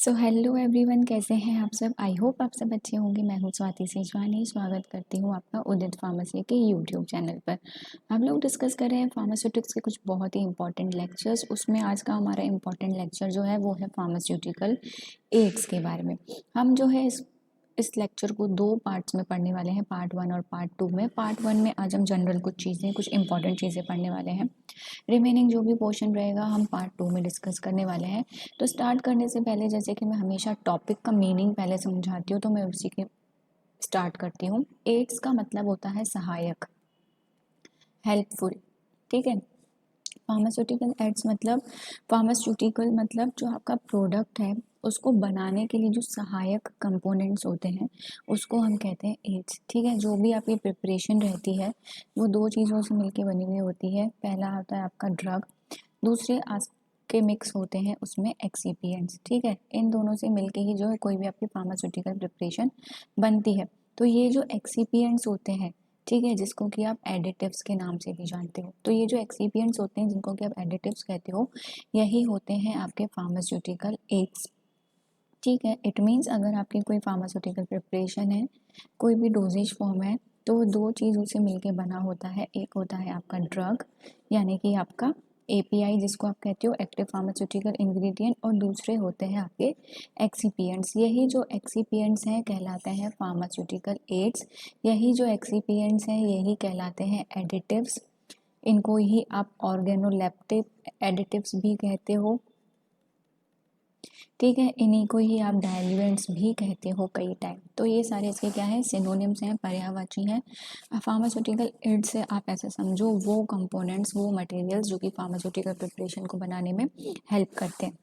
So hello everyone, कैसे हैं आप सब। आई होप आप सब अच्छे होंगे। मैं हूं स्वाति सेजवानी, स्वागत करती हूं आपका उदित फार्मेसी के यूट्यूब चैनल पर। हम लोग डिस्कस कर रहे हैं फार्मास्यूटिक्स के कुछ बहुत ही इंपॉर्टेंट लेक्चर्स। उसमें आज का हमारा इंपॉर्टेंट लेक्चर जो है वो है फार्मास्यूटिकल एड्स के बारे में। हम जो है इस लेक्चर को दो पार्ट्स में पढ़ने वाले हैं, पार्ट 1 और पार्ट 2 में। पार्ट 1 में आज हम जनरल कुछ इंपॉर्टेंट चीज़ें पढ़ने वाले हैं। रिमेनिंग जो भी पोर्शन रहेगा हम पार्ट 2 में डिस्कस करने वाले हैं। तो स्टार्ट करने से पहले, जैसे कि मैं हमेशा टॉपिक का मीनिंग पहले समझाती हूँ, तो मैं उसी के स्टार्ट करती हूँ। एड्स का मतलब होता है सहायक, हेल्पफुल। ठीक है। फार्मास्यूटिकल मतलब जो आपका प्रोडक्ट है उसको बनाने के लिए जो सहायक कंपोनेंट्स होते हैं उसको हम कहते हैं एड्स। ठीक है। जो भी आपकी प्रिपरेशन रहती है वो दो चीज़ों से मिलकर बनी हुई होती है। पहला होता है आपका ड्रग, दूसरे के मिक्स होते हैं उसमें एक्सीपिएंट्स। ठीक है। इन दोनों से मिलके ही जो है कोई भी आपकी फार्मास्यूटिकल प्रिपरेशन बनती है। तो ये जो एक्सीपिएंट्स होते हैं, ठीक है, जिसको कि आप एडिटिव्स के नाम से भी जानते हो, तो ये जो एक्सीपिएंट्स होते हैं जिनको कि आप एडिटिव्स कहते हो, यही होते हैं आपके फार्मास्यूटिकल एड्स। ठीक है। इट मीन्स अगर आपकी कोई फार्मास्यूटिकल प्रिपरेशन है, कोई भी डोजेज फॉर्म है, तो वो दो चीज़ों से मिलके बना होता है। एक होता है आपका ड्रग, यानी कि आपका एपीआई जिसको आप कहते हो, एक्टिव फार्मास्यूटिकल इंग्रेडिएंट, और दूसरे होते हैं आपके एक्सीपिएंट्स। यही जो एक्सीपिएंट्स हैं कहलाते हैं फार्मास्यूटिकल एड्स। यही जो एक्सीपिएंट्स हैं यही कहलाते हैं एडिटिव्स। इनको ही आप ऑर्गेनोलेप्टिक एडिटिव्स भी कहते हो। ठीक है। इन्हीं को ही आप डाइल्यूएंट्स भी कहते हो कई टाइम। तो ये सारे इसके क्या है, सिनोनिम्स हैं, पर्यायवाची हैं। फार्मास्यूटिकल एड से आप ऐसे समझो वो कंपोनेंट्स, वो मटेरियल्स जो कि फार्मास्यूटिकल प्रिपरेशन को बनाने में हेल्प करते हैं।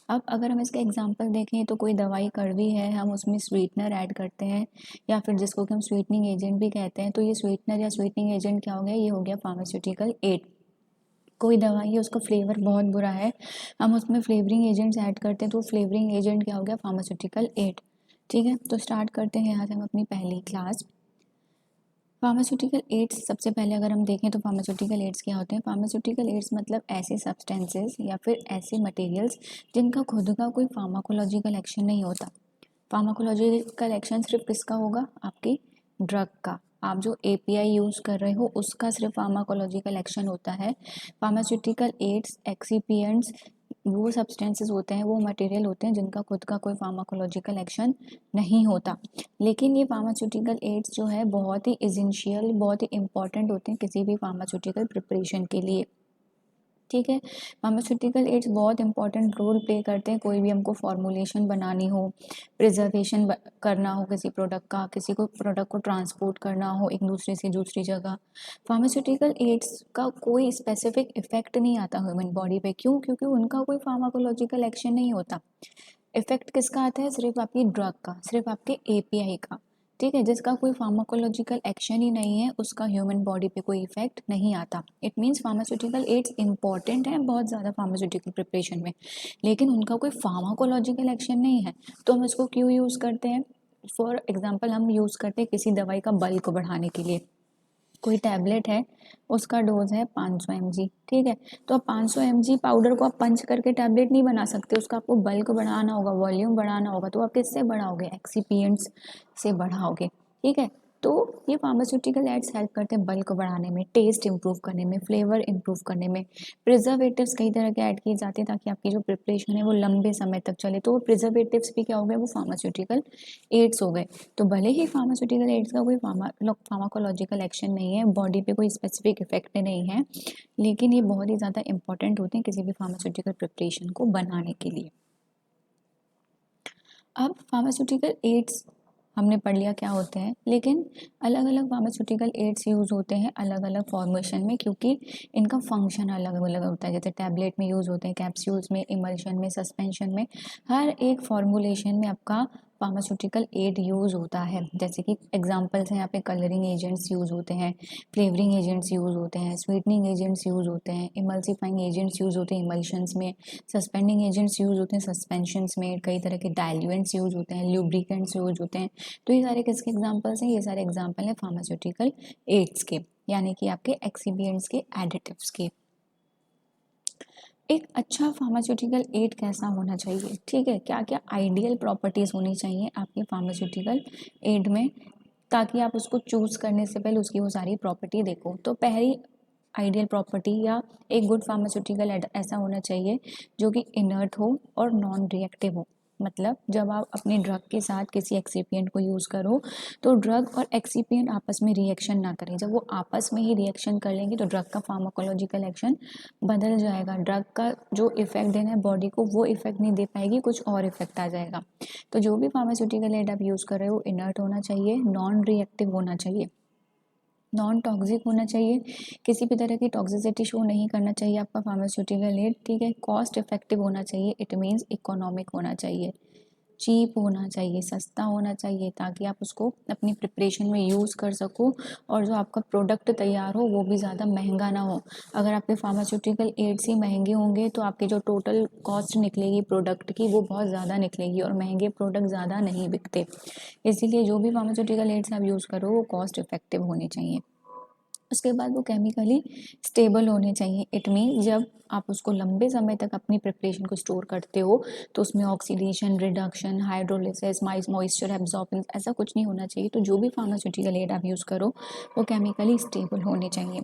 अब अगर हम इसका एग्जांपल देखें तो कोई दवाई कड़वी है, हम उसमें स्वीटनर ऐड करते हैं, या फिर जिसको कि हम स्वीटनिंग एजेंट भी कहते हैं, तो ये स्वीटनर या स्वीटनिंग एजेंट क्या हो गया, ये हो गया फार्मास्यूटिकल एड। कोई दवाई है उसका फ्लेवर बहुत बुरा है, हम उसमें फ्लेवरिंग एजेंट्स ऐड करते हैं, तो फ्लेवरिंग एजेंट क्या हो गया, फार्मास्यूटिकल एड। ठीक है। तो स्टार्ट करते हैं यहाँ से हम अपनी पहली क्लास। फार्मास्यूटिकल एड्स, सबसे पहले अगर हम देखें तो फार्मास्यूटिकल एड्स क्या होते हैं। फार्मास्यूटिकल एड्स मतलब ऐसे सब्सटेंसेस या फिर ऐसे मटेरियल्स जिनका खुद का कोई फार्माकोलॉजिकल एक्शन नहीं होता। फार्माकोलॉजिकल एक्शन सिर्फ किसका होगा, आपकी ड्रग का। आप जो एपीआई यूज़ कर रहे हो उसका सिर्फ फार्माकोलॉजिकल एक्शन होता है। फार्मास्यूटिकल एड्स, एक्सीपिएंट्स वो सब्सटेंसेस होते हैं, वो मटेरियल होते हैं जिनका खुद का कोई फार्माकोलॉजिकल एक्शन नहीं होता। लेकिन ये फार्मास्यूटिकल एड्स जो है बहुत ही एसेंशियल, बहुत ही इंपॉर्टेंट होते हैं किसी भी फार्मास्यूटिकल प्रिपरेशन के लिए। ठीक है। फार्मास्यूटिकल एड्स बहुत इंपॉर्टेंट रोल प्ले करते हैं। कोई भी हमको फॉर्मुलेशन बनानी हो, प्रिजर्वेशन करना हो किसी प्रोडक्ट का, किसी को प्रोडक्ट को ट्रांसपोर्ट करना हो एक दूसरे से दूसरी जगह, फार्मास्यूटिकल एड्स का कोई स्पेसिफिक इफेक्ट नहीं आता ह्यूमन बॉडी पे। क्यों? क्योंकि उनका कोई फार्माकोलॉजिकल एक्शन नहीं होता। इफेक्ट किसका आता है, सिर्फ आपकी ड्रग का, सिर्फ आपके एपीआई का। ठीक है। जिसका कोई फार्माकोलॉजिकल एक्शन ही नहीं है उसका ह्यूमन बॉडी पे कोई इफेक्ट नहीं आता। It means pharmaceutical ads important है बहुत ज़्यादा फार्मास्यूटिकल प्रिपरेशन में, लेकिन उनका कोई फार्माकोलॉजिकल एक्शन नहीं है। तो हम इसको क्यों यूज़ करते हैं, फॉर एग्जाम्पल हम यूज़ करते हैं किसी दवाई का बल्क बढ़ाने के लिए। कोई टैबलेट है, उसका डोज है 500 mg। ठीक है। तो अब 500 mg पाउडर को आप पंच करके टैबलेट नहीं बना सकते, उसका आपको बल्क बढ़ाना होगा, वॉल्यूम बढ़ाना होगा, तो आप किससे बढ़ाओगे, एक्सीपिएंट्स से बढ़ाओगे। ठीक है। तो ये फार्मास्यूटिकल एड्स हेल्प करते हैं बल्क बढ़ाने में, टेस्ट इंप्रूव करने में, फ्लेवर इंप्रूव करने में। प्रिजर्वेटिव्स कई तरह के ऐड किए जाते हैं ताकि आपकी जो प्रिपरेशन है वो लंबे समय तक चले, तो प्रिजर्वेटिव्स भी क्या हो गए, वो फार्मास्यूटिकल एड्स हो गए। तो भले ही फार्मास्यूटिकल एड्स का कोई फार्माकोलॉजिकल एक्शन नहीं है, बॉडी पे कोई स्पेसिफिक इफेक्ट नहीं है, लेकिन ये बहुत ही ज़्यादा इंपॉर्टेंट होते हैं किसी भी फार्मास्यूटिकल प्रिपरेशन को बनाने के लिए। अब फार्मास्यूटिकल एड्स हमने पढ़ लिया क्या होते हैं, लेकिन अलग अलग फार्मास्यूटिकल एड्स यूज़ होते हैं अलग अलग फॉर्मेशन में, क्योंकि इनका फंक्शन अलग अलग होता है। जैसे टैबलेट में यूज़ होते हैं, कैप्सूल्स में, इमल्शन में, सस्पेंशन में, हर एक फॉर्मुलेशन में आपका फार्मास्यूटिकल एड यूज़ होता है। जैसे कि एग्जांपल्स हैं यहाँ पे, कलरिंग एजेंट्स यूज़ होते हैं, फ्लेवरिंग एजेंट्स यूज़ होते हैं, स्वीटनिंग एजेंट्स यूज़ होते हैं, इमल्सिफाइंग एजेंट्स यूज़ होते हैं इमल्शंस में, सस्पेंडिंग एजेंट्स यूज़ होते हैं सस्पेंशंस में, कई तरह के डाइल्यूएंट्स यूज़ होते हैं, ल्यूब्रिकेंट्स यूज़ होते हैं। तो ये सारे किसके एग्जांपल्स हैं, ये सारे एग्जांपल हैं फार्मास्यूटिकल एड्स के, यानी कि आपके एक्सीबिएंट्स के, एडिटिव्स के। एक अच्छा फार्मास्यूटिकल एड कैसा होना चाहिए, ठीक है, क्या क्या आइडियल प्रॉपर्टीज़ होनी चाहिए आपके फार्मास्यूटिकल एड में, ताकि आप उसको चूज़ करने से पहले उसकी वो सारी प्रॉपर्टी देखो। तो पहली आइडियल प्रॉपर्टी या एक गुड फार्मास्यूटिकल एड ऐसा होना चाहिए जो कि इनर्ट हो और नॉन रिएक्टिव हो। मतलब जब आप अपने ड्रग के साथ किसी एक्सिपिएंट को यूज़ करो तो ड्रग और एक्सिपिएंट आपस में रिएक्शन ना करें। जब वो आपस में ही रिएक्शन कर लेंगे तो ड्रग का फार्माकोलॉजिकल एक्शन बदल जाएगा। ड्रग का जो इफेक्ट देना है बॉडी को वो इफेक्ट नहीं दे पाएगी, कुछ और इफेक्ट आ जाएगा। तो जो भी फार्मास्यूटिकल एड आप यूज़ कर रहे हो इनर्ट होना चाहिए, नॉन रिएक्टिव होना चाहिए, नॉन टॉक्सिक होना चाहिए, किसी भी तरह की टॉक्सिसिटी शो नहीं करना चाहिए आपका फार्मास्यूटिकल एड, ठीक है। कॉस्ट इफेक्टिव होना चाहिए, इट मीन्स इकोनॉमिक होना चाहिए, चीप होना चाहिए, सस्ता होना चाहिए, ताकि आप उसको अपनी प्रिपरेशन में यूज़ कर सको और जो आपका प्रोडक्ट तैयार हो वो भी ज़्यादा महंगा ना हो। अगर आपके फार्मास्यूटिकल एड्स ही महंगे होंगे तो आपकी जो टोटल कॉस्ट निकलेगी प्रोडक्ट की वो बहुत ज़्यादा निकलेगी और महंगे प्रोडक्ट ज़्यादा नहीं बिकते। इसीलिए जो भी फार्मास्यूटिकल एड्स आप यूज़ करो वो कॉस्ट इफेक्टिव होने चाहिए। उसके बाद वो केमिकली स्टेबल होने चाहिए, इट मीन जब आप उसको लंबे समय तक अपनी प्रिपरेशन को स्टोर करते हो तो उसमें oxidation, reduction, hydrolysis, moisture absorbance ऐसा कुछ नहीं होना चाहिए। तो जो भी फार्मास्यूटिकल एड आप यूज़ करो वो केमिकली स्टेबल होने चाहिए।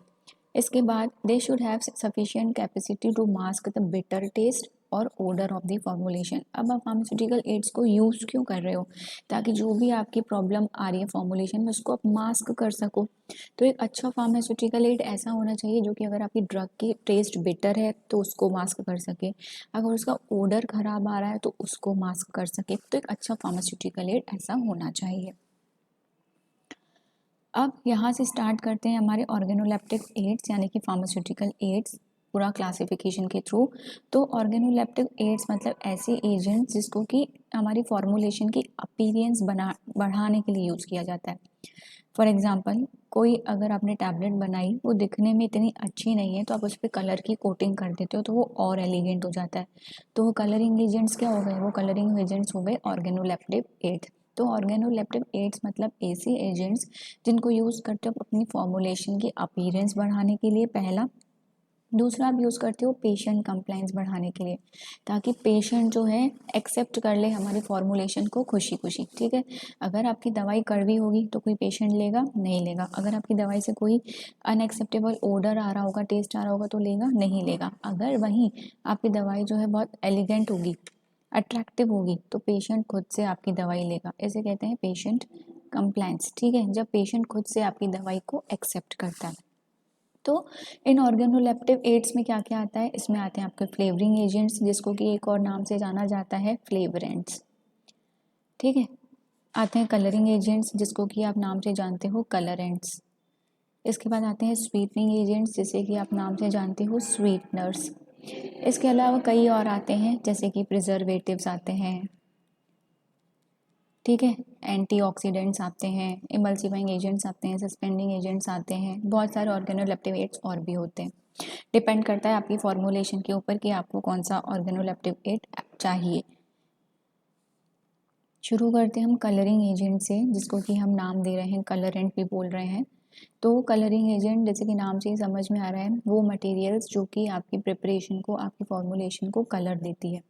इसके बाद they should have sufficient capacity to mask the bitter taste और ओडर ऑफ द फॉर्मुलेशन। अब आप फार्मास्यूटिकल एड्स को यूज़ क्यों कर रहे हो, ताकि जो भी आपकी प्रॉब्लम आ रही है फॉर्मुलेशन में उसको आप मास्क कर सको। तो एक अच्छा फार्मास्यूटिकल एड ऐसा होना चाहिए जो कि अगर आपकी ड्रग की टेस्ट बिटर है तो उसको मास्क कर सके, अगर उसका ओडर खराब आ रहा है तो उसको मास्क कर सके। तो एक अच्छा फार्मास्यूटिकल एड ऐसा होना चाहिए। अब यहाँ से स्टार्ट करते हैं हमारे ऑर्गेनोलेप्टिक एड्स यानी कि फार्मास्यूटिकल एड्स पूरा क्लासिफिकेशन के थ्रू। तो ऑर्गेनोलेप्टिक एड्स मतलब ऐसे एजेंट्स जिसको कि हमारी फॉर्मुलेशन की अपीयरेंस बढ़ाने के लिए यूज़ किया जाता है। फॉर एग्जांपल कोई अगर आपने टैबलेट बनाई वो दिखने में इतनी अच्छी नहीं है तो आप उस पर कलर की कोटिंग कर देते हो तो वो और एलिगेंट हो जाता है। तो वो कलरिंग एजेंट्स क्या हो गए, वो कलरिंग एजेंट्स हो गए ऑर्गेनोलेप्टिक एड्स। तो ऑर्गेनोलेप्टिक एड्स मतलब ऐसे एजेंट्स जिनको यूज़ करते हो अपनी फॉर्मुलेशन की अपीयरेंस बढ़ाने के लिए, पहला। दूसरा आप यूज़ करते हो पेशेंट कंप्लाइंस बढ़ाने के लिए, ताकि पेशेंट जो है एक्सेप्ट कर ले हमारी फॉर्मुलेशन को खुशी खुशी, ठीक है। अगर आपकी दवाई कड़वी होगी तो कोई पेशेंट लेगा नहीं लेगा, अगर आपकी दवाई से कोई अनएक्सेप्टेबल ओडर आ रहा होगा, टेस्ट आ रहा होगा तो लेगा नहीं लेगा। अगर वहीं आपकी दवाई जो है बहुत एलिगेंट होगी, अट्रैक्टिव होगी तो पेशेंट खुद से आपकी दवाई लेगा। इसे कहते हैं पेशेंट कंप्लायंस, ठीक है, जब पेशेंट खुद से आपकी दवाई को एक्सेप्ट करता है। तो इन ऑर्गेनोलेप्टिव एड्स में क्या क्या आता है, इसमें आते हैं आपके फ्लेवरिंग एजेंट्स जिसको कि एक और नाम से जाना जाता है फ्लेवरेंट्स, ठीक है। आते हैं कलरिंग एजेंट्स जिसको कि आप नाम से जानते हो कलरेंट्स। इसके बाद आते हैं स्वीटनिंग एजेंट्स जिसे कि आप नाम से जानते हो स्वीटनर्स। इसके अलावा कई और आते हैं जैसे कि प्रिजर्वेटिव्स आते हैं, ठीक है, एंटीऑक्सीडेंट्स आते हैं, इमल्सिफाइंग एजेंट्स आते हैं, सस्पेंडिंग एजेंट्स आते हैं, बहुत सारे ऑर्गेनोलेप्टिव एड्स और भी होते हैं। डिपेंड करता है आपकी फॉर्मुलेशन के ऊपर कि आपको कौन सा ऑर्गेनोलेप्टिव एड चाहिए। शुरू करते हैं हम कलरिंग एजेंट से जिसको कि हम नाम दे रहे हैं कलरेंट भी बोल रहे हैं। तो कलरिंग एजेंट जैसे कि नाम से ही समझ में आ रहा है वो मटेरियल्स जो कि आपकी प्रिपरेशन को, आपकी फॉर्मुलेशन को कलर देती है,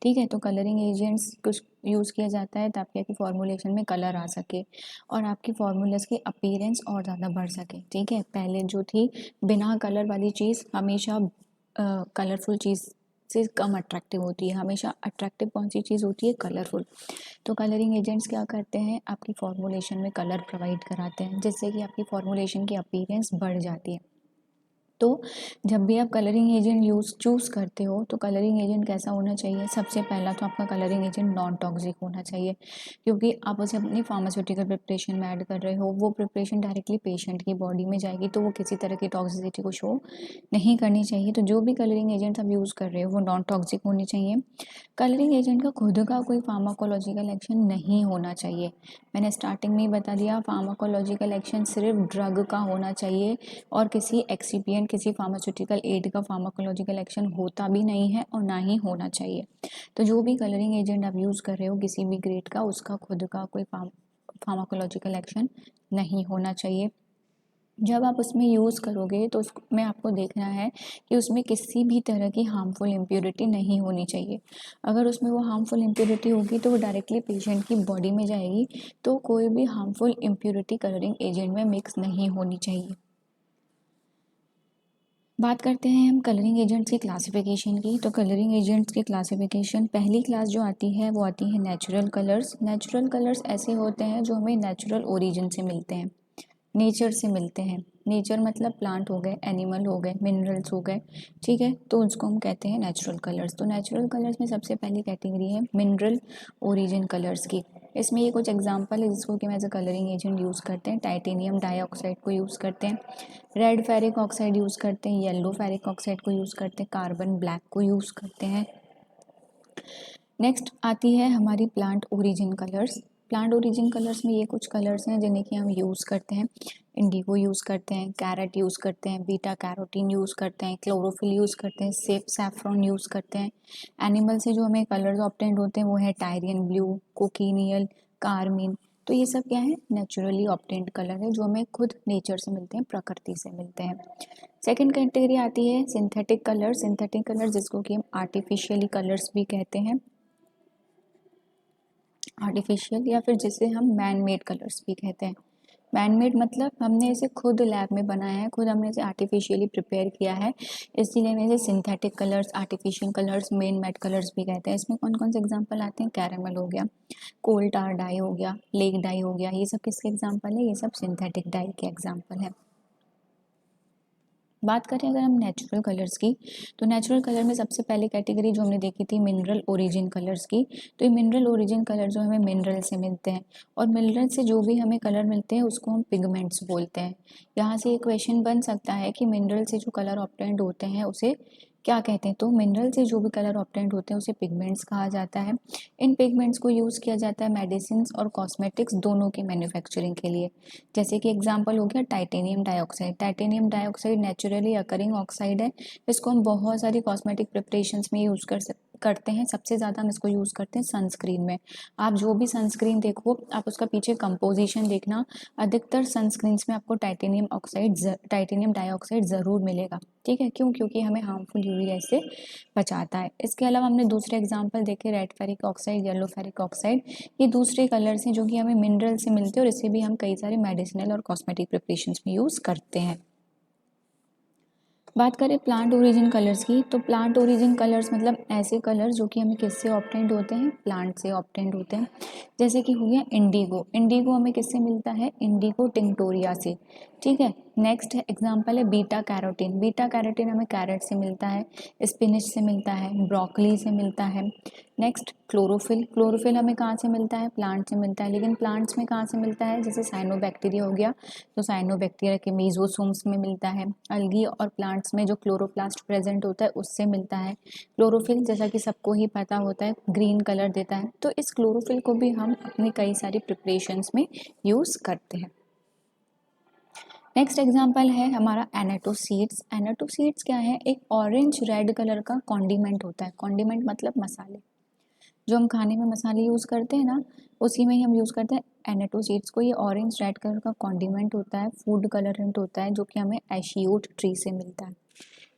ठीक है। तो कलरिंग एजेंट्स कुछ यूज़ किया जाता है ताकि आपकी फॉर्मुलेशन में कलर आ सके और आपकी फॉर्मूलाज की अपीयरेंस और ज़्यादा बढ़ सके, ठीक है। पहले जो थी बिना कलर वाली चीज़ हमेशा कलरफुल चीज़ से कम अट्रैक्टिव होती है, हमेशा अट्रैक्टिव कौन सी चीज़ होती है, कलरफुल। तो कलरिंग एजेंट्स क्या करते हैं, आपकी फॉर्मुलेशन में कलर प्रोवाइड कराते हैं जिससे कि आपकी फॉर्मुलेशन की अपीयरेंस बढ़ जाती है। तो जब भी आप कलरिंग एजेंट चूज़ करते हो तो कलरिंग एजेंट कैसा होना चाहिए, सबसे पहला तो आपका कलरिंग एजेंट नॉन टॉक्सिक होना चाहिए, क्योंकि आप उसे अपनी फार्मास्यूटिकल प्रिपरेशन में ऐड कर रहे हो, वो प्रिपरेशन डायरेक्टली पेशेंट की बॉडी में जाएगी तो वो किसी तरह की टॉक्सिसिटी को शो नहीं करनी चाहिए। तो जो भी कलरिंग एजेंट्स आप यूज़ कर रहे हो वो नॉन टॉक्सिक होने चाहिए। कलरिंग एजेंट का खुद का कोई फार्माकोलॉजिकल एक्शन नहीं होना चाहिए। मैंने स्टार्टिंग में ही बता दिया, फार्माकोलॉजिकल एक्शन सिर्फ ड्रग का होना चाहिए और किसी एक्सिपिएंट, किसी फार्मास्यूटिकल एड का फार्माकोलॉजिकल एक्शन होता भी नहीं है और ना ही होना चाहिए। तो जो भी कलरिंग एजेंट आप यूज़ कर रहे हो किसी भी ग्रेड का, उसका खुद का कोई फार्माकोलॉजिकल एक्शन नहीं होना चाहिए। जब आप उसमें यूज़ करोगे तो उसमें आपको देखना है कि उसमें किसी भी तरह की हार्मफुल इम्प्योरिटी नहीं होनी चाहिए। अगर उसमें वो हार्मफुल इम्प्योरिटी होगी तो वो डायरेक्टली पेशेंट की बॉडी में जाएगी, तो कोई भी हार्मफुल इम्प्योरिटी कलरिंग एजेंट में मिक्स नहीं होनी चाहिए। बात करते हैं हम कलरिंग एजेंट्स की क्लासिफिकेशन की। तो कलरिंग एजेंट्स की क्लासिफिकेशन, पहली क्लास जो आती है वो आती है नेचुरल कलर्स। नेचुरल कलर्स ऐसे होते हैं जो हमें नेचुरल ओरिजिन से मिलते हैं, नेचर से मिलते हैं। नेचर मतलब प्लांट हो गए, एनिमल हो गए, मिनरल्स हो गए, ठीक है, तो उसको हम कहते हैं नेचुरल कलर्स। तो नेचुरल कलर्स में सबसे पहली कैटेगरी है मिनरल ओरिजिन कलर्स की। इसमें ये कुछ एग्जांपल है जिसको कि हम as a colouring agent use करते हैं। टाइटेनियम डाइऑक्साइड को यूज़ करते हैं, रेड फेरिक ऑक्साइड यूज़ करते हैं, येलो फेरिक ऑक्साइड को यूज़ करते हैं, कार्बन ब्लैक को यूज़ करते हैं। नेक्स्ट आती है हमारी plant origin colours. Plant origin colours में ये कुछ कलर्स हैं जिन्हें कि हम यूज़ करते हैं। इंडिगो यूज़ करते हैं, कैरेट यूज़ करते हैं, बीटा कैरोटीन यूज़ करते हैं, क्लोरोफिल यूज़ करते हैं, सैफरॉन यूज़ करते हैं। एनिमल से जो हमें कलर्स ऑब्टेंड होते हैं वो है टायरियन ब्लू, कोकिनियल, कार्मीन। तो ये सब क्या है, नेचुरली ऑब्टेंड कलर है जो हमें खुद नेचर से मिलते हैं, प्रकृति से मिलते हैं। सेकेंड कैटेगरी आती है सिंथेटिक कलर। सिंथेटिक कलर जिसको कि हम आर्टिफिशियली कलर्स भी कहते हैं, आर्टिफिशियल, या फिर जिसे हम मैन मेड कलर्स भी कहते हैं। मैन मेड मतलब हमने इसे खुद लैब में बनाया है, खुद हमने इसे आर्टिफिशियली प्रिपेयर किया है, इसलिए हम इसे synthetic colours, artificial colours, man made colours भी कहते हैं। इसमें कौन कौन से एग्जांपल आते हैं, कैरेमल हो गया, कोल टार डाई हो गया, लेक डाई हो गया, ये सब किसके एग्जाम्पल है, ये सब सिंथेटिक डाई के एग्जाम्पल है। बात करें अगर हम नेचुरल कलर्स की, तो नेचुरल कलर में सबसे पहले कैटेगरी जो हमने देखी थी मिनरल ओरिजिन कलर्स की। तो ये मिनरल ओरिजिन कलर जो हमें मिनरल से मिलते हैं, और मिनरल से जो भी हमें कलर मिलते हैं उसको हम पिगमेंट्स बोलते हैं। यहाँ से ये क्वेश्चन बन सकता है कि मिनरल से जो कलर ऑब्टेंड होते हैं उसे क्या कहते हैं, तो मिनरल से जो भी कलर ऑब्टेंड होते हैं उसे पिगमेंट्स कहा जाता है। इन पिगमेंट्स को यूज़ किया जाता है मेडिसिन और कॉस्मेटिक्स दोनों के मैन्युफैक्चरिंग के लिए। जैसे कि एग्जांपल हो गया titanium dioxide. Titanium dioxide naturally occurring oxide है, इसको हम बहुत सारी कॉस्मेटिक प्रिपरेशंस में यूज़ करते हैं। सबसे ज़्यादा हम इसको यूज़ करते हैं सनस्क्रीन में। आप जो भी सनस्क्रीन देखो, आप उसका पीछे कंपोजिशन देखना, अधिकतर सनस्क्रीन्स में आपको टाइटेनियम डाइऑक्साइड ज़रूर मिलेगा। ठीक है, क्यों, क्योंकि हमें हार्मफुल यूवी रेज से बचाता है। इसके अलावा हमने दूसरे एग्जाम्पल देखे, red ferric oxide, yellow ferric oxide, ये दूसरे कलर्स हैं जो कि हमें मिनरल से मिलते हैं और इसे भी हम कई सारे मेडिसिनल और कॉस्मेटिक प्रिपरेशंस में यूज़ करते हैं। बात करें प्लांट ओरिजिन कलर्स की, तो प्लांट ओरिजिन कलर्स मतलब ऐसे कलर्स जो कि हमें किससे ऑब्टेंड होते हैं, प्लांट से ऑब्टेंड होते हैं। जैसे कि हो गया इंडिगो। इंडिगो हमें किससे मिलता है, इंडिगो टिंक्टोरिया से। ठीक है, नेक्स्ट एग्जांपल है बीटा कैरोटीन। बीटा कैरोटीन हमें कैरेट से मिलता है, स्पिनिच से मिलता है, ब्रोकली से मिलता है। Next chlorophyll. क्लोरोफिल हमें कहाँ से मिलता है, प्लांट से मिलता है, लेकिन प्लांट्स में कहाँ से मिलता है, जैसे साइनोबैक्टीरिया हो गया तो साइनोबैक्टीरिया के मीजोसोम्स में मिलता है। अलगी और प्लांट्स में जो क्लोरोप्लास्ट प्रेजेंट होता है उससे मिलता है। क्लोरोफिल जैसा कि सबको ही पता होता है ग्रीन कलर देता है, तो इस क्लोरोफिल को भी हम अपनी कई सारी प्रिपरेशंस में यूज़ करते हैं। नेक्स्ट एग्जाम्पल है हमारा एनाटोसीड्स। एनाटोसीड्स क्या है, एक ऑरेंज रेड कलर का कॉन्डिमेंट होता है। कॉन्डिमेंट मतलब मसाले, जो हम खाने में मसाले यूज़ करते हैं ना, उसी में ही हम यूज़ करते हैं एनाटोसीड्स को। ये ऑरेंज रेड कलर का कॉन्डिमेंट होता है, फूड कलरेंट होता है, जो कि हमें एशियोट ट्री से मिलता है।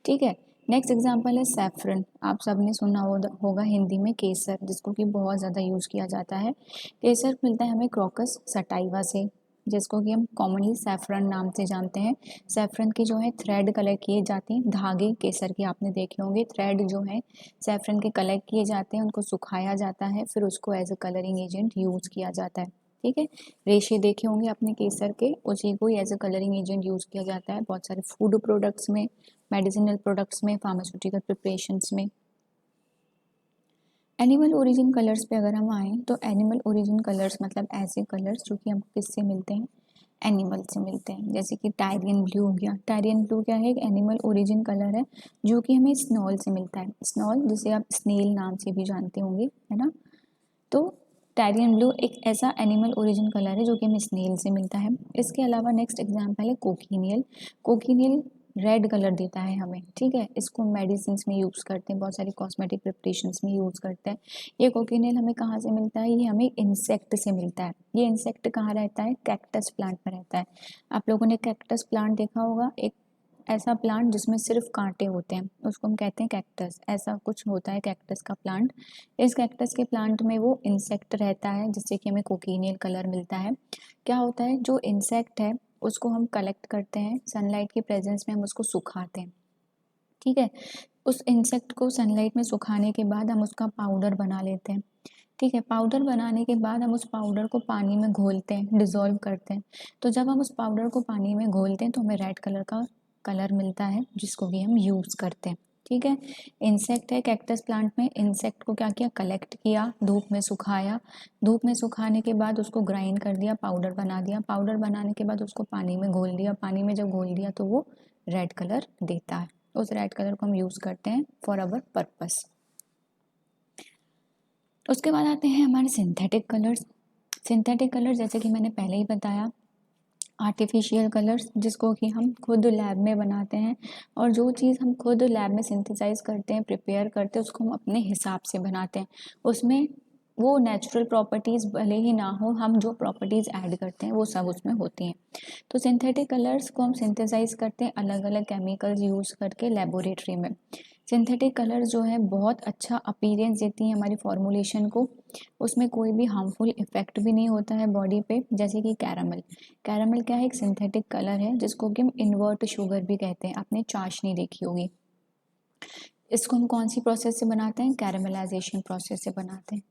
ठीक है, नेक्स्ट एग्जांपल है सैफरन। आप सब ने सुना होगा हिंदी में केसर, जिसको कि बहुत ज़्यादा यूज़ किया जाता है। केसर मिलता है हमें क्रॉकस सटाइवा से, जिसको कि हम कॉमनली सैफरन नाम से जानते हैं। सैफरन की जो है थ्रेड कलेक्ट किए जाते हैं, धागे केसर के आपने देखे होंगे, थ्रेड जो है सैफरन के कलेक्ट किए जाते हैं, उनको सुखाया जाता है, फिर उसको as a colouring agent use किया जाता है। ठीक है, रेशे देखे होंगे आपने केसर के, उसी को as a colouring agent use किया जाता है बहुत सारे फूड प्रोडक्ट्स में, मेडिसिनल प्रोडक्ट्स में, फार्मास्यूटिकल प्रिपरेशंस में। एनिमल ओरिजिन कलर्स पे अगर हम आएँ तो एनिमल ओरिजिन कलर्स मतलब ऐसे कलर्स जो कि हमको किससे मिलते हैं, एनिमल से मिलते हैं। जैसे कि टायरियन ब्लू हो गया। टायरियन ब्लू क्या है, एक एनिमल ओरिजिन कलर है जो कि हमें स्नॉल से मिलता है। स्नॉल जिसे आप स्नेल नाम से भी जानते होंगे, है ना। तो टायरियन ब्लू एक ऐसा एनिमल ओरिजिन कलर है जो कि हमें स्नेल से मिलता है। इसके अलावा नेक्स्ट एग्जाम्पल है कोकिनियल। कोकिनियल रेड कलर देता है हमें, ठीक है। इसको मेडिसिन में यूज़ करते हैं, बहुत सारी कॉस्मेटिक प्रिपरेशंस में यूज़ करते हैं। ये कोकिनेल हमें कहाँ से मिलता है? ये हमें इंसेक्ट से मिलता है। ये इंसेक्ट कहाँ रहता है? कैक्टस प्लांट में रहता है। आप लोगों ने कैक्टस प्लांट देखा होगा, एक ऐसा प्लांट जिसमें सिर्फ कांटे होते हैं, उसको हम कहते हैं कैक्टस। ऐसा कुछ होता है कैक्टस का प्लांट। इस कैक्टस के प्लांट में वो इंसेक्ट रहता है जिससे कि हमें कोकिनियल कलर मिलता है। क्या होता है, जो इंसेक्ट है उसको हम कलेक्ट करते हैं, सनलाइट की प्रेजेंस में हम उसको सुखाते हैं, ठीक है। उस इंसेक्ट को सनलाइट में सुखाने के बाद हम उसका पाउडर बना लेते हैं, ठीक है। पाउडर बनाने के बाद हम उस पाउडर को पानी में घोलते हैं, डिज़ोल्व करते हैं। तो जब हम उस पाउडर को पानी में घोलते हैं तो हमें रेड कलर का कलर मिलता है जिसको कि हम यूज़ करते हैं, ठीक है। इंसेक्ट है कैक्टस प्लांट में, इंसेक्ट को क्या किया? कलेक्ट किया, धूप में सुखाया, धूप में सुखाने के बाद उसको ग्राइंड कर दिया, पाउडर बना दिया, पाउडर बनाने के बाद उसको पानी में घोल दिया, पानी में जब घोल दिया तो वो रेड कलर देता है। उस रेड कलर को हम यूज़ करते हैं फॉर आवर पर्पस। उसके बाद आते हैं हमारे सिंथेटिक कलर्स। सिंथेटिक कलर जैसे कि मैंने पहले ही बताया, आर्टिफिशियल कलर्स जिसको कि हम खुद लैब में बनाते हैं, और जो चीज़ हम खुद लैब में सिंथेसाइज करते हैं, प्रिपेयर करते हैं, उसको हम अपने हिसाब से बनाते हैं। उसमें वो नेचुरल प्रॉपर्टीज़ भले ही ना हो, हम जो प्रॉपर्टीज़ ऐड करते हैं वो सब उसमें होती हैं। तो सिंथेटिक कलर्स को हम सिंथेसाइज करते हैं अलग अलग केमिकल्स यूज़ करके लेबोरेटरी में। सिंथेटिक कलर्स जो है बहुत अच्छा अपीयरेंस देती हैं हमारी फॉर्मुलेशन को, उसमें कोई भी हार्मफुल इफेक्ट भी नहीं होता है बॉडी पे। जैसे कि कैरामल, कैरामल क्या है? एक सिंथेटिक कलर है जिसको कि हम इन्वर्ट शुगर भी कहते हैं। आपने चाशनी देखी होगी। इसको हम कौन सी प्रोसेस से बनाते हैं? कैरामलाइजेशन प्रोसेस से बनाते हैं।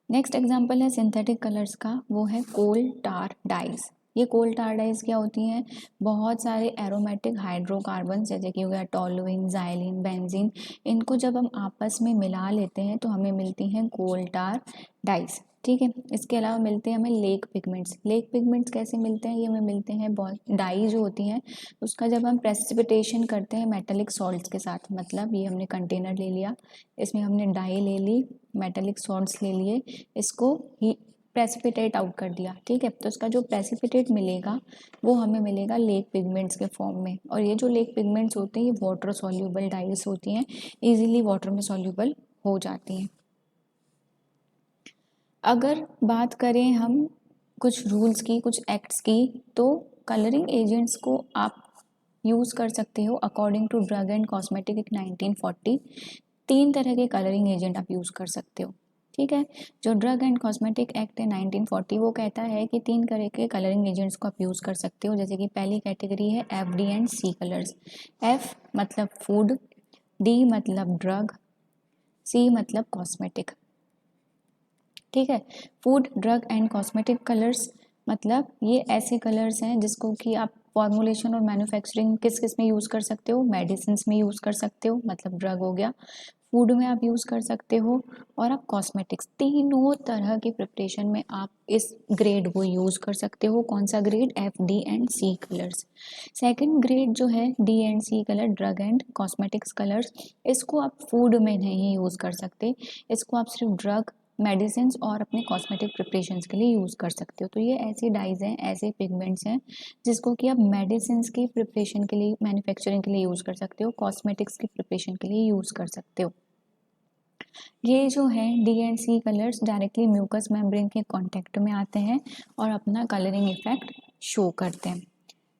नेक्स्ट एग्जांपल है सिंथेटिक कलर्स का, वो है कोल टार डाइज। ये कोल टार डाइज क्या होती हैं? बहुत सारे एरोमेटिक हाइड्रोकार्बन जैसे कि हो गया टोलुइन, जाइलिन, बेंजीन, इनको जब हम आपस में मिला लेते हैं तो हमें मिलती हैं कोल टार डाइज, ठीक है। इसके अलावा मिलते हैं हमें लेक पिगमेंट्स। लेक पिगमेंट्स कैसे मिलते हैं? ये हमें मिलते हैं बहुत डाई जो होती हैं उसका जब हम प्रेसिपिटेशन करते हैं मेटेलिक सॉल्ट्स के साथ, मतलब ये हमने कंटेनर ले लिया, इसमें हमने डाई ले ली, मेटेलिक सॉल्ट्स ले लिए, इसको ही प्रेसिपिटेट आउट कर दिया, ठीक है। तो इसका जो प्रेसिपिटेट मिलेगा वो हमें मिलेगा लेक पिगमेंट्स के फॉर्म में। और ये जो लेक पिगमेंट्स होते हैं ये वाटर सॉल्यूबल डाइज होती हैं, इजीली वाटर में सॉल्यूबल हो जाती हैं। अगर बात करें हम कुछ रूल्स की, कुछ एक्ट्स की, तो कलरिंग एजेंट्स को आप यूज़ कर सकते हो according to drug and cosmetic act 1940। 3 तरह के कलरिंग एजेंट आप यूज़ कर सकते हो, ठीक है। जो ड्रग एंड कॉस्मेटिक एक्ट है 1940 वो कहता है कि 3 तरह के कलरिंग एजेंट्स को आप यूज़ कर सकते हो। जैसे कि पहली कैटेगरी है FD and C colours. F मतलब फूड, D मतलब ड्रग, C मतलब कॉस्मेटिक, ठीक है। Food, drug and cosmetic colours मतलब ये ऐसे कलर्स हैं जिसको कि आप फॉर्मुलेशन और मैन्युफैक्चरिंग किस किस में यूज़ कर सकते हो? मेडिसिन में यूज़ कर सकते हो, मतलब ड्रग हो गया, फूड में आप यूज़ कर सकते हो, और आप कॉस्मेटिक्स, तीनों तरह के प्रिपरेशन में आप इस ग्रेड को यूज़ कर सकते हो। कौन सा grade? FD and C colours. Second grade जो है D and C colour, drug and cosmetics colours, इसको आप फूड में नहीं यूज़ कर सकते, इसको आप सिर्फ ड्रग, मेडिसिन और अपने कॉस्मेटिक प्रिपरेशंस के लिए यूज़ कर सकते हो। तो ये ऐसी डाइज हैं, ऐसे पिगमेंट्स हैं जिसको कि आप मेडिसिन की प्रिपरेशन के लिए, मैन्युफैक्चरिंग के लिए यूज़ कर सकते हो, कॉस्मेटिक्स की प्रिपरेशन के लिए यूज़ कर सकते हो। ये जो है D and C colours directly mucous membrane के कांटेक्ट में आते हैं और अपना कलरिंग इफेक्ट शो करते हैं।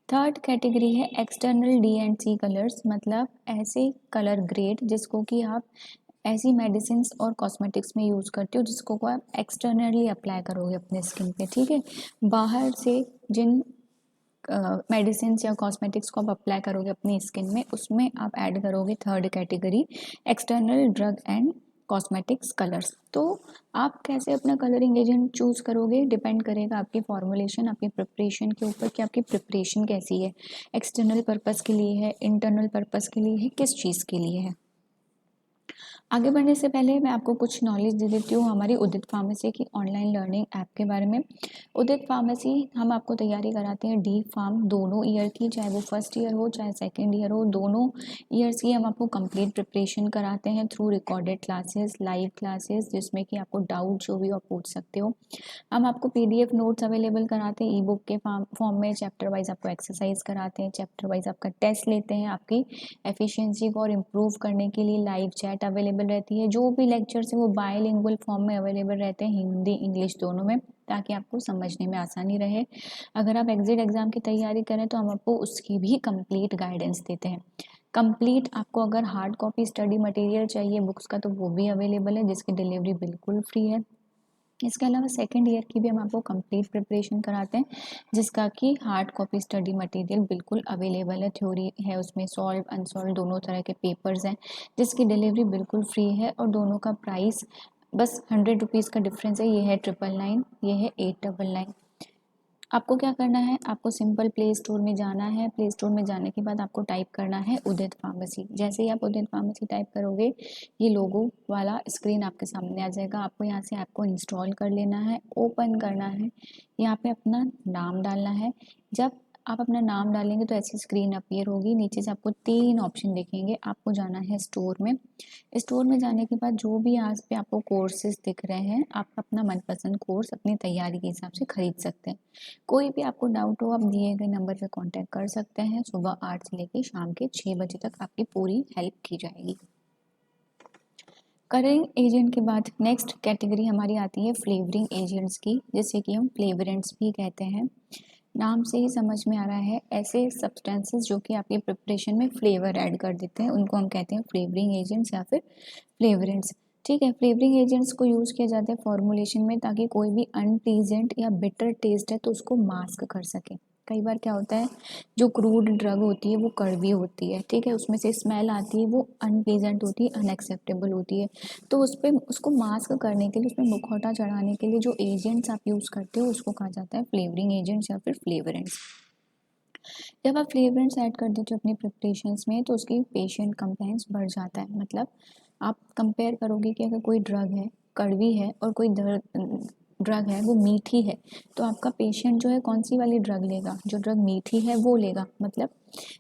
थर्ड कैटेगरी है external D and C colours, मतलब ऐसे कलर ग्रेड जिसको कि आप ऐसी मेडिसिन और कॉस्मेटिक्स में यूज़ करते हो जिसको को आप एक्सटर्नली अप्लाई करोगे अपने स्किन पे, ठीक है। बाहर से जिन मेडिसिन या कॉस्मेटिक्स को आप अप्लाई करोगे अपनी स्किन में, उसमें आप ऐड करोगे third category external drug and cosmetics colours. तो आप कैसे अपना कलरिंग एजेंट चूज़ करोगे डिपेंड करेगा आपकी फॉर्मुलेशन, आपकी प्रिपरेशन के ऊपर कि आपकी प्रिपरेशन कैसी है, एक्सटर्नल पर्पस के लिए है, इंटरनल पर्पस के लिए है, किस चीज़ के लिए है। आगे बढ़ने से पहले मैं आपको कुछ नॉलेज दे देती हूँ हमारी उदित फार्मेसी की ऑनलाइन लर्निंग ऐप के बारे में। उदित फार्मेसी हम आपको तैयारी कराते हैं डी फार्म दोनों ईयर की, चाहे वो फर्स्ट ईयर हो चाहे सेकेंड ईयर हो, दोनों ईयर्स की हम आपको कंप्लीट प्रिपरेशन कराते हैं through recorded classes, live classes, जिसमें कि आपको डाउट जो भी आप पूछ सकते हो। हम आपको PDF नोट्स अवेलेबल कराते हैं ई बुक के फॉर्म में, चैप्टर वाइज आपको एक्सरसाइज कराते हैं, चैप्टर वाइज आपका टेस्ट लेते हैं, आपकी एफिशिएंसी को और इम्प्रूव करने के लिए लाइव चैट अवेलेबल रहती है। जो भी लेक्चर्स है वो बायलिंगुअल फॉर्म में अवेलेबल रहते हैं, हिंदी इंग्लिश दोनों में, ताकि आपको समझने में आसानी रहे। अगर आप एग्जिट एग्जाम की तैयारी करें तो हम आपको उसकी भी कंप्लीट गाइडेंस देते हैं। कंप्लीट आपको अगर हार्ड कॉपी स्टडी मटेरियल चाहिए बुक्स का तो वो भी अवेलेबल है, जिसकी डिलीवरी बिल्कुल फ्री है। इसके अलावा सेकेंड ईयर की भी हम आपको कंप्लीट प्रिपरेशन कराते हैं, जिसका कि हार्ड कॉपी स्टडी मटेरियल बिल्कुल अवेलेबल है, थ्योरी है उसमें, सॉल्व अनसॉल्व दोनों तरह के पेपर्स हैं, जिसकी डिलीवरी बिल्कुल फ्री है और दोनों का प्राइस बस 100 रुपीज़ का डिफरेंस है। ये है 999, ये है 899। आपको क्या करना है, आपको सिंपल प्ले स्टोर में जाना है। प्ले स्टोर में जाने के बाद आपको टाइप करना है उदित फार्मेसी। जैसे ही आप उदित फार्मेसी टाइप करोगे ये लोगो वाला स्क्रीन आपके सामने आ जाएगा। आपको यहाँ से ऐप को इंस्टॉल कर लेना है, ओपन करना है, यहाँ पे अपना नाम डालना है। जब आप अपना नाम डालेंगे तो ऐसी स्क्रीन अपीयर होगी। नीचे से आपको 3 ऑप्शन दिखेंगे, आपको जाना है स्टोर में। स्टोर में जाने के बाद जो भी आज पे आपको कोर्सेज दिख रहे हैं, आप अपना मनपसंद कोर्स अपनी तैयारी के हिसाब से खरीद सकते हैं। कोई भी आपको डाउट हो आप दिए गए नंबर पर कांटेक्ट कर सकते हैं। सुबह 8 से लेकर शाम के 6 बजे तक आपकी पूरी हेल्प की जाएगी। कलरिंग एजेंट के बाद नेक्स्ट कैटेगरी हमारी आती है फ्लेवरिंग एजेंट्स की, जिसे कि हम फ्लेवरेंट्स भी कहते हैं। नाम से ही समझ में आ रहा है, ऐसे सब्सटेंसेस जो कि आपके प्रिपरेशन में फ्लेवर ऐड कर देते हैं उनको हम कहते हैं फ्लेवरिंग एजेंट्स या फिर फ्लेवरेंट्स। ठीक है, फ्लेवरिंग एजेंट्स को यूज़ किया जाता है फॉर्मुलेशन में, ताकि कोई भी अनप्लीजेंट या बिटर टेस्ट है तो उसको मास्क कर सके। कई बार क्या होता है, जो क्रूड ड्रग होती है वो कड़वी होती है, ठीक है, उसमें से स्मेल आती है, वो अनप्लीजेंट होती है, अनएक्सेप्टेबल होती है। तो उस पर उसको मास्क करने के लिए, उसमें मुखौटा चढ़ाने के लिए जो एजेंट्स आप यूज़ करते हो उसको कहा जाता है फ्लेवरिंग एजेंट्स या फिर फ्लेवरेंट्स। जब आप फ्लेवरेंट्स ऐड कर देते हो अपनी प्रिपरेशंस में तो उसकी पेशेंट कंप्लायंस बढ़ जाता है। मतलब आप कंपेयर करोगे कि अगर कोई ड्रग है कड़वी है और कोई ड्रग है वो मीठी है, तो आपका पेशेंट जो है कौन सी वाली ड्रग लेगा, जो ड्रग मीठी है वो लेगा। मतलब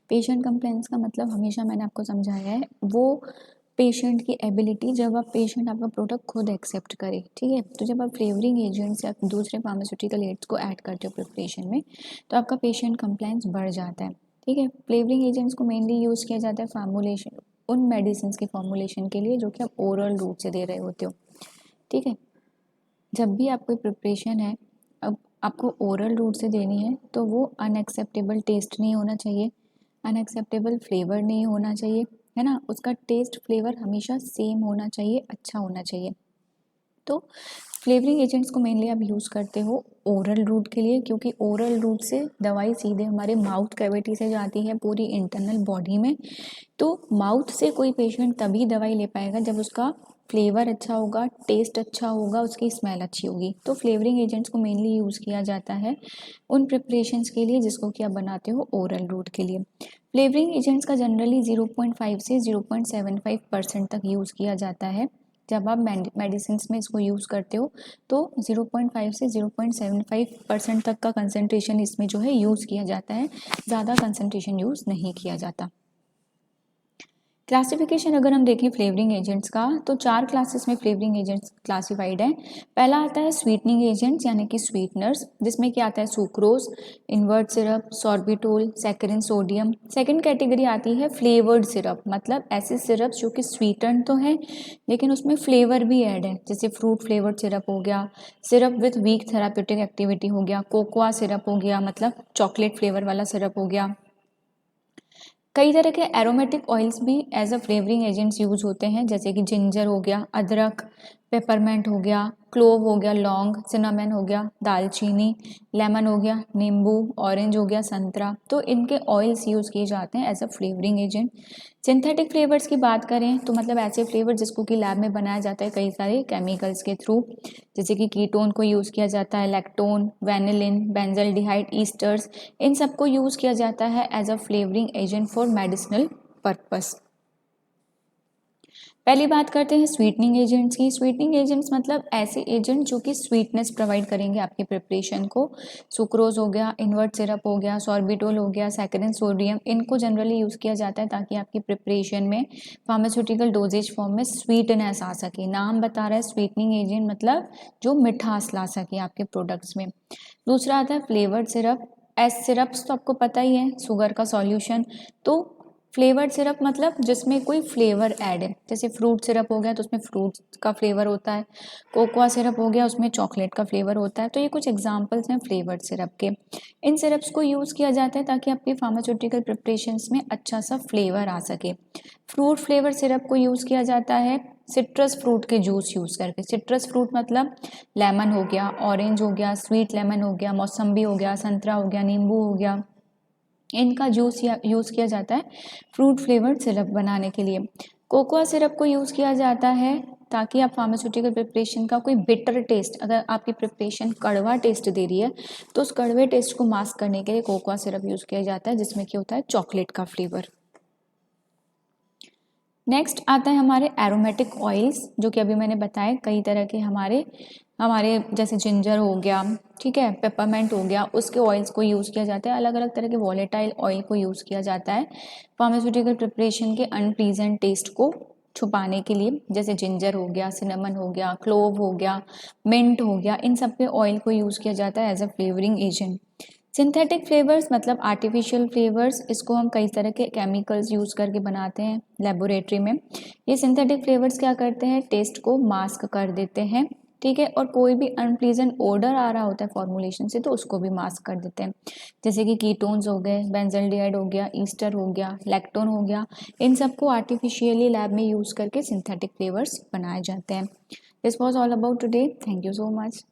पेशेंट कंप्लायंस का मतलब हमेशा मैंने आपको समझाया है वो पेशेंट की एबिलिटी, जब आप पेशेंट आपका प्रोडक्ट खुद एक्सेप्ट करे। ठीक है, तो जब आप फ्लेवरिंग एजेंट्स या दूसरे फार्मास्यूटिकल एड्स को ऐड करते हो प्रिपरेशन में तो आपका पेशेंट कंप्लायंस बढ़ जाता है। ठीक है, फ्लेवरिंग एजेंट्स को मेनली यूज़ किया जाता है फार्मूलेशन, उन मेडिसिन की फॉर्मुलेशन के लिए जो कि आप ओरल रूट से दे रहे होते हो। ठीक है, जब भी आप कोई प्रिपरेशन है अब आपको ओरल रूट से देनी है तो वो अनएक्सेप्टेबल टेस्ट नहीं होना चाहिए, अनएक्सेप्टेबल फ्लेवर नहीं होना चाहिए, है ना, उसका टेस्ट फ्लेवर हमेशा सेम होना चाहिए, अच्छा होना चाहिए। तो फ्लेवरिंग एजेंट्स को मेनली आप यूज़ करते हो ओरल रूट के लिए, क्योंकि ओरल रूट से दवाई सीधे हमारे माउथ कैविटी से जाती है पूरी इंटरनल बॉडी में। तो माउथ से कोई पेशेंट तभी दवाई ले पाएगा जब उसका फ्लेवर अच्छा होगा, टेस्ट अच्छा होगा, उसकी स्मेल अच्छी होगी। तो फ्लेवरिंग एजेंट्स को मेनली यूज़ किया जाता है उन प्रिपरेशंस के लिए जिसको कि आप बनाते हो ओरल रूट के लिए। फ्लेवरिंग एजेंट्स का जनरली 0.5 से 0.75% तक यूज़ किया जाता है। जब आप मेडिसिन में इसको यूज़ करते हो तो 0.5 से 0.75% तक का कंसनट्रेशन इसमें जो है यूज़ किया जाता है, ज़्यादा कंसनट्रेशन यूज़ नहीं किया जाता। क्लासिफिकेशन अगर हम देखें फ्लेवरिंग एजेंट्स का तो 4 क्लासेस में फ्लेवरिंग एजेंट्स क्लासिफाइड हैं। पहला आता है स्वीटनिंग एजेंट्स यानी कि स्वीटनर्स, जिसमें क्या आता है sucrose, invert syrup, sorbitol, saccharin, sodium. Second category आती है फ्लेवर्ड सिरप, मतलब ऐसे सिरप जो कि स्वीटन तो है लेकिन उसमें फ्लेवर भी ऐड है, जैसे फ्रूट फ्लेवर्ड सिरप हो गया, syrup with week therapeutic activity हो गया, कोकोआ सिरप हो गया मतलब चॉकलेट फ्लेवर वाला सिरप हो गया। कई तरह के एरोमेटिक ऑयल्स भी as a flavouring agents use होते हैं, जैसे कि जिंजर हो गया, अदरक, पेपरमेंट हो गया, क्लोव हो गया, लौंग, सिनामन हो गया, दालचीनी, लेमन हो गया, नींबू, ऑरेंज हो गया, संतरा। तो इनके ऑयल्स यूज़ किए जाते हैं as a flavouring agent. Synthetic flavours की बात करें तो मतलब ऐसे फ्लेवर जिसको कि लैब में बनाया जाता है कई सारे केमिकल्स के थ्रू, जैसे कि कीटोन को यूज़ किया जाता है, लैक्टोन, वेनिलिन, बेंजल्डिहाइड ईस्टर्स, इन सबको यूज़ किया जाता है as a flavouring agent for medicinal purpose. पहली बात करते हैं स्वीटनिंग एजेंट्स की। स्वीटनिंग एजेंट्स मतलब ऐसे एजेंट जो कि स्वीटनेस प्रोवाइड करेंगे आपके प्रिपरेशन को। सुक्रोज हो गया, इन्वर्ट सिरप हो गया, सॉर्बिटोल हो गया, सैकरिन सोडियम, इनको जनरली यूज़ किया जाता है ताकि आपकी प्रिपरेशन में फार्मास्यूटिकल डोजेज फॉर्म में स्वीटनेस आ सके। नाम बता रहा है स्वीटनिंग एजेंट मतलब जो मिठास ला सके आपके प्रोडक्ट्स में। दूसरा आता है फ्लेवर्ड सिरप। एस सिरप्स तो आपको पता ही है, शुगर का सॉल्यूशन। तो फ्लेवर्ड सिरप मतलब जिसमें कोई फ्लेवर ऐड है, जैसे फ्रूट सिरप हो गया तो उसमें फ्रूट का फ्लेवर होता है, कोकोआ सिरप हो गया उसमें चॉकलेट का फ्लेवर होता है। तो ये कुछ एग्जांपल्स हैं फ्लेवर्ड सिरप के। इन सिरप्स को यूज़ किया जाता है ताकि आपकी फार्मास्यूटिकल प्रिपरेशंस में अच्छा सा फ्लेवर आ सके। फ्रूट फ्लेवर सिरप को यूज़ किया जाता है सिट्रस फ्रूट के जूस यूज़ करके। सिट्रस फ्रूट मतलब लेमन हो गया, ऑरेंज हो गया, स्वीट लेमन हो गया, मौसम्बी हो गया, संतरा हो गया, नींबू हो गया, इनका जूस यूज़ किया जाता है फ्रूट फ्लेवर्ड सिरप बनाने के लिए। कोकोआ सिरप को यूज़ किया जाता है ताकि आप फार्मास्यूटिकल प्रिपरेशन का कोई बिटर टेस्ट, अगर आपकी प्रिपरेशन कड़वा टेस्ट दे रही है तो उस कड़वे टेस्ट को मास्क करने के लिए कोकोआ सिरप यूज़ किया जाता है, जिसमें क्या होता है चॉकलेट का फ्लेवर। नेक्स्ट आता है हमारे एरोमेटिक ऑयल्स, जो कि अभी मैंने बताया कई तरह के हमारे हमारे जैसे जिंजर हो गया, ठीक है, पेपरमेंट हो गया, उसके ऑयल्स को यूज़ किया जाता है। अलग अलग तरह के वॉलेटाइल ऑयल को यूज़ किया जाता है फार्मास्यूटिकल प्रिपरेशन के अनप्लीजेंट टेस्ट को छुपाने के लिए। जैसे जिंजर हो गया, सिनेमन हो गया, क्लोव हो गया, मिंट हो गया, इन सब पे ऑयल को यूज़ किया जाता है as a flavouring agent. Synthetic flavours मतलब आर्टिफिशियल फ्लेवर्स, इसको हम कई तरह के केमिकल्स यूज़ करके बनाते हैं लेबोरेटरी में। ये सिंथेटिक फ्लेवर्स क्या करते हैं, टेस्ट को मास्क कर देते हैं, ठीक है, और कोई भी अनप्लीजेंट ओडर आ रहा होता है फॉर्मुलेशन से तो उसको भी मास्क कर देते हैं। जैसे कि कीटोन्स हो गए, बेंजल्डिहाइड हो गया, ईस्टर हो गया, लैक्टोन हो गया, इन सबको आर्टिफिशियली लैब में यूज़ करके सिंथेटिक फ्लेवर्स बनाए जाते हैं। This was all about today, thank you so much.